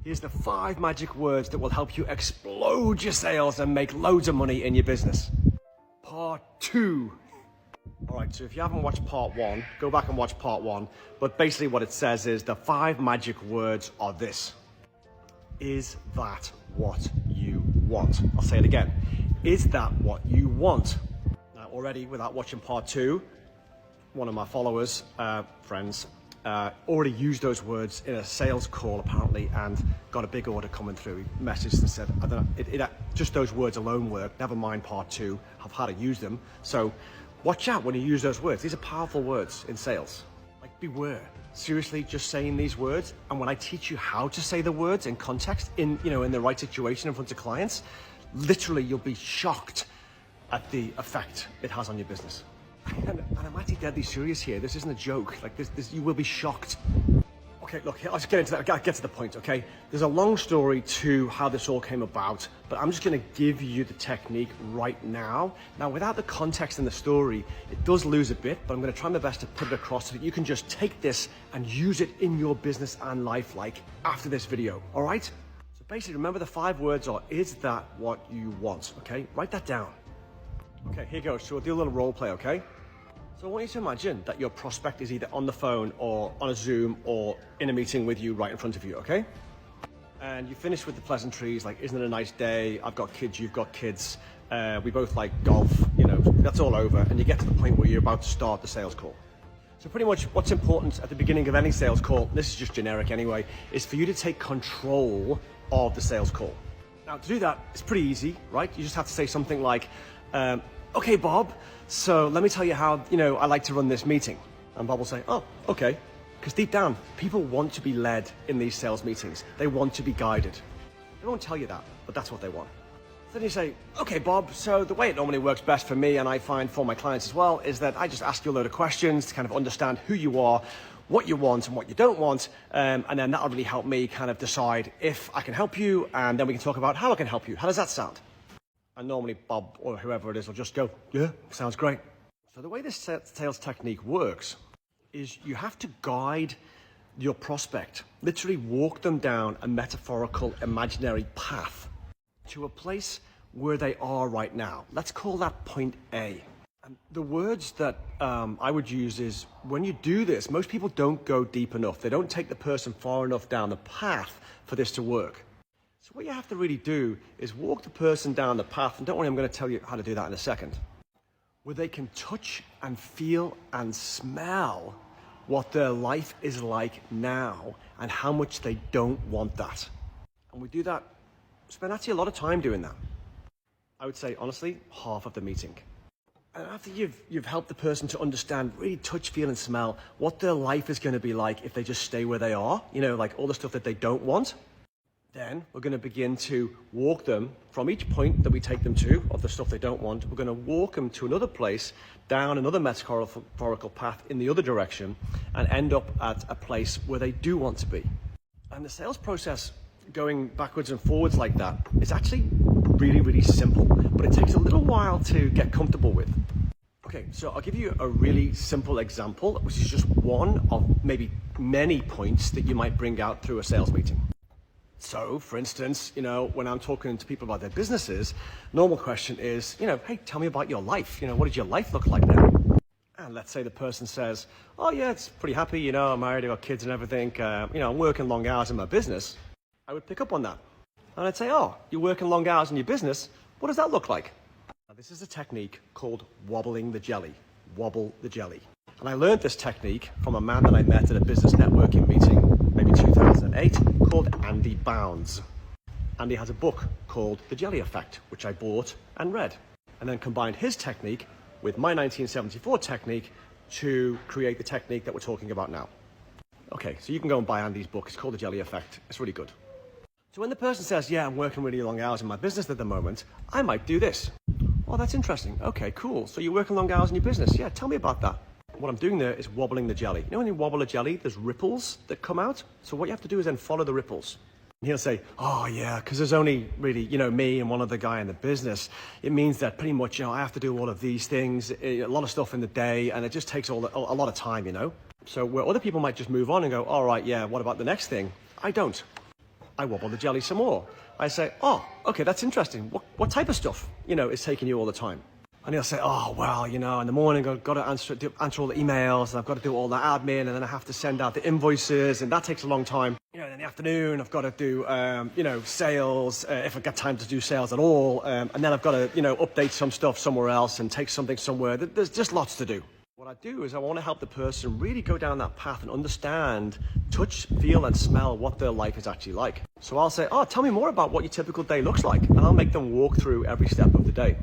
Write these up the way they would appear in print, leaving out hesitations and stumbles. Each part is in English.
Here's the 5 magic words that will help you explode your sales and make loads of money in your business. Part 2. All right, so if you haven't watched part 1, go back and watch part 1. But basically what it says is the 5 magic words are this. Is that what you want? I'll say it again. Is that what you want? Now already, without watching part 2, one of my followers, friends, already used those words in a sales call apparently and got a big order coming through. He messaged and said, I don't know, just those words alone work, never mind part 2, of how to use them. So watch out when you use those words. These are powerful words in sales. Like, beware. Seriously, just saying these words, and when I teach you how to say the words in context, in the right situation in front of clients, literally you'll be shocked at the effect it has on your business. And I'm actually deadly serious here. This isn't a joke. Like this, you will be shocked. Okay, look, I'll just get into that. I'll get to the point, okay? There's a long story to how this all came about, but I'm just gonna give you the technique right now. Now, without the context in the story, it does lose a bit, but I'm gonna try my best to put it across so that you can just take this and use it in your business and life, like after this video, all right? So basically, remember the 5 words are, is that what you want, okay? Write that down. Okay, here goes. So we'll do a little role play, okay? So I want you to imagine that your prospect is either on the phone or on a Zoom or in a meeting with you right in front of you, okay? And you finish with the pleasantries like, isn't it a nice day? I've got kids, you've got kids. We both like golf, that's all over. And you get to the point where you're about to start the sales call. So pretty much what's important at the beginning of any sales call, this is just generic anyway, is for you to take control of the sales call. Now to do that, it's pretty easy, right? You just have to say something like, okay, Bob, so let me tell you how, I like to run this meeting. And Bob will say, oh, okay. Because deep down, people want to be led in these sales meetings. They want to be guided. They won't tell you that, but that's what they want. Then you say, okay, Bob, so the way it normally works best for me, and I find for my clients as well, is that I just ask you a load of questions to kind of understand who you are, what you want and what you don't want, and then that'll really help me kind of decide if I can help you, and then we can talk about how I can help you. How does that sound? And normally Bob or whoever it is will just go, yeah, sounds great. So the way this sales technique works is you have to guide your prospect, literally walk them down a metaphorical imaginary path to a place where they are right now. Let's call that point A. And the words that I would use is, when you do this, most people don't go deep enough. They don't take the person far enough down the path for this to work. So what you have to really do is walk the person down the path, and don't worry, I'm going to tell you how to do that in a second, where they can touch and feel and smell what their life is like now and how much they don't want that. And we do that, spend actually a lot of time doing that. I would say, honestly, half of the meeting. And after you've helped the person to understand, really touch, feel, and smell what their life is going to be like if they just stay where they are, like all the stuff that they don't want, then we're going to begin to walk them from each point that we take them to, of the stuff they don't want. We're going to walk them to another place, down another metaphorical path in the other direction, and end up at a place where they do want to be. And the sales process, going backwards and forwards like that, is actually really, really simple, but it takes a little while to get comfortable with. Okay, so I'll give you a really simple example, which is just one of maybe many points that you might bring out through a sales meeting. So, for instance, when I'm talking to people about their businesses, normal question is, hey, tell me about your life. What does your life look like now? And let's say the person says, oh yeah, it's pretty happy. I'm married, I've got kids and everything. I'm working long hours in my business. I would pick up on that. And I'd say, oh, you're working long hours in your business. What does that look like? Now, this is a technique called wobbling the jelly. Wobble the jelly. And I learned this technique from a man that I met at a business networking meeting, maybe 2008, called Andy Bounds. Andy has a book called The Jelly Effect, which I bought and read, and then combined his technique with my 1974 technique to create the technique that we're talking about now. Okay, so you can go and buy Andy's book. It's called The Jelly Effect. It's really good. So when the person says, yeah, I'm working really long hours in my business at the moment, I might do this. Oh, that's interesting. Okay, cool. So you're working long hours in your business. Yeah, tell me about that. What I'm doing there is wobbling the jelly. When you wobble a jelly, there's ripples that come out. So what you have to do is then follow the ripples. And he'll say, oh yeah, because there's only really, me and one other guy in the business. It means that pretty much, I have to do all of these things, a lot of stuff in the day, and it just takes a lot of time, So where other people might just move on and go, all right, yeah, what about the next thing? I don't. I wobble the jelly some more. I say, oh, okay, that's interesting. What type of stuff, is taking you all the time? And he'll say, oh, well, in the morning I've got to answer all the emails, and I've got to do all the admin, and then I have to send out the invoices, and that takes a long time. In the afternoon, I've got to do, sales, if I've got time to do sales at all. And then I've got to, update some stuff somewhere else and take something somewhere. There's just lots to do. What I do is I want to help the person really go down that path and understand, touch, feel, and smell what their life is actually like. So I'll say, oh, tell me more about what your typical day looks like. And I'll make them walk through every step of the day.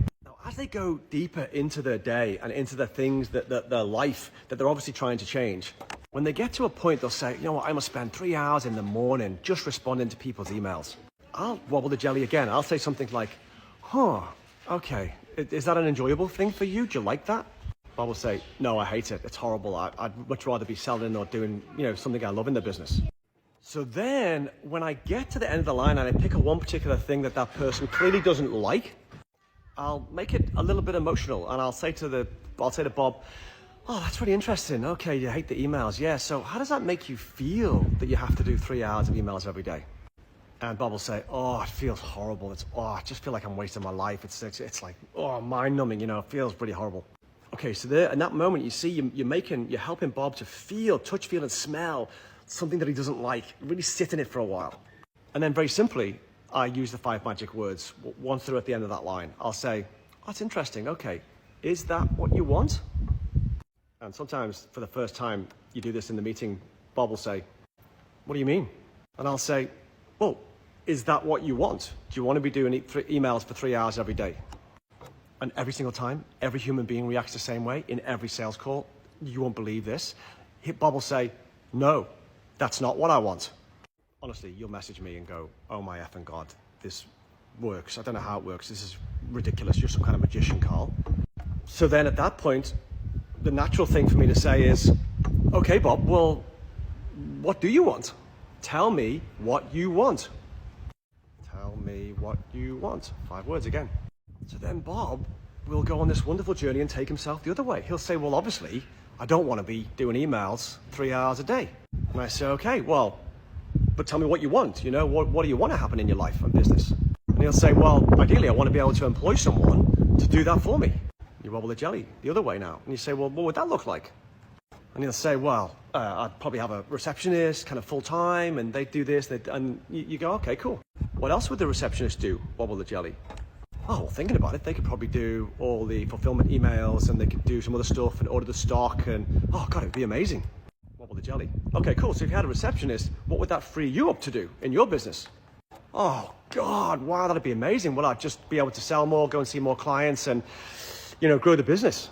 As they go deeper into their day and into the things that their life that they're obviously trying to change, when they get to a point, they'll say, I must spend 3 hours in the morning just responding to people's emails. I'll wobble the jelly again. I'll say something like, okay, is that an enjoyable thing for you? Do you like that? Bob will say, no, I hate it. It's horrible. I'd much rather be selling or doing, something I love in the business. So then when I get to the end of the line and I pick one particular thing that person clearly doesn't like, I'll make it a little bit emotional, and I'll say to Bob, oh, that's really interesting. Okay, you hate the emails. Yeah, so how does that make you feel that you have to do 3 hours of emails every day? And Bob will say, oh, it feels horrible. I just feel like I'm wasting my life. It's like, mind-numbing, it feels pretty horrible. Okay, so there, in that moment, you see, you're helping Bob to feel, touch, feel, and smell something that he doesn't like, really sit in it for a while. And then very simply, I use the 5 magic words, one through at the end of that line. I'll say, oh, that's interesting. Okay, is that what you want? And sometimes for the first time you do this in the meeting, Bob will say, what do you mean? And I'll say, well, is that what you want? Do you want to be doing emails for 3 hours every day? And every single time, every human being reacts the same way in every sales call. You won't believe this. Bob will say, no, that's not what I want. Honestly, you'll message me and go, oh my effing God, this works. I don't know how it works. This is ridiculous. You're some kind of magician, Carl. So then at that point, the natural thing for me to say is, okay, Bob, well, what do you want? Tell me what you want. Tell me what you want. 5 words again. So then Bob will go on this wonderful journey and take himself the other way. He'll say, well, obviously, I don't want to be doing emails 3 hours a day. And I say, okay, well, but tell me what you want. What do you want to happen in your life and business? And he'll say, well, ideally, I want to be able to employ someone to do that for me. You wobble the jelly the other way now. And you say, well, what would that look like? And he'll say, well, I'd probably have a receptionist, kind of full-time, and they do this. And you go, okay, cool. What else would the receptionist do, wobble the jelly? Oh, well, thinking about it, they could probably do all the fulfillment emails, and they could do some other stuff and order the stock, and, oh, God, it'd be amazing. Wobble the jelly. Okay, cool. So if you had a receptionist, what would that free you up to do in your business? Oh, God, wow, that'd be amazing. Well, I'd just be able to sell more, go and see more clients, and, grow the business.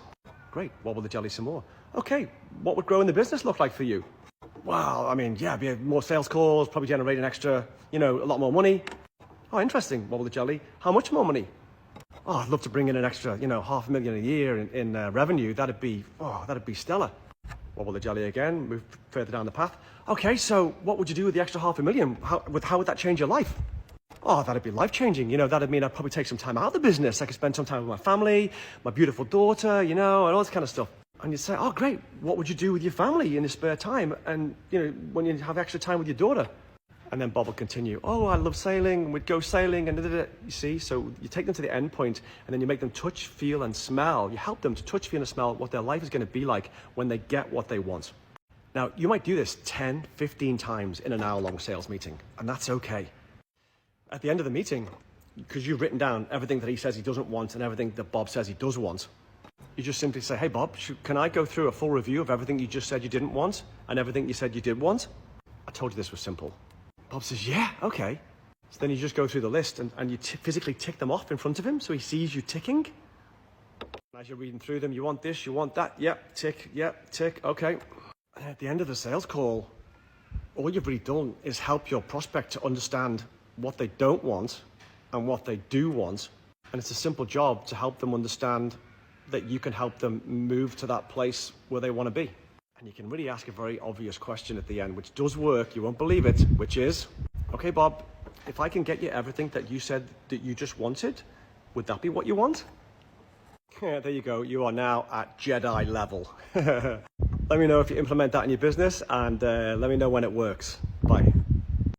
Great. Wobble the jelly some more. Okay, what would growing the business look like for you? Well, I mean, yeah, be more sales calls, probably generate an extra, a lot more money. Oh, interesting. Wobble the jelly. How much more money? Oh, I'd love to bring in an extra, $500,000 a year in revenue. That'd be stellar. Wobble the jelly again, move further down the path. Okay, so what would you do with the extra $500,000? How would that change your life? Oh, that'd be life-changing. That'd mean I'd probably take some time out of the business. I could spend some time with my family, my beautiful daughter, and all this kind of stuff. And you'd say, oh, great. What would you do with your family in your spare time? And, when you have extra time with your daughter? And then Bob will continue, oh, I love sailing, and we'd go sailing, and you see? So you take them to the end point, and then you make them touch, feel, and smell. You help them to touch, feel, and smell what their life is going to be like when they get what they want. Now, you might do this 10, 15 times in an hour-long sales meeting, and that's okay. At the end of the meeting, because you've written down everything that he says he doesn't want and everything that Bob says he does want, you just simply say, hey, Bob, can I go through a full review of everything you just said you didn't want and everything you said you did want? I told you this was simple. Bob says, yeah, okay. So then you just go through the list and you physically tick them off in front of him so he sees you ticking. And as you're reading through them, you want this, you want that, yep, tick, okay. And at the end of the sales call, all you've really done is help your prospect to understand what they don't want and what they do want. And it's a simple job to help them understand that you can help them move to that place where they want to be. And you can really ask a very obvious question at the end, which does work, you won't believe it, which is, okay, Bob, if I can get you everything that you said that you just wanted, would that be what you want? Yeah, there you go, you are now at Jedi level. Let me know if you implement that in your business, and let me know when it works. Bye.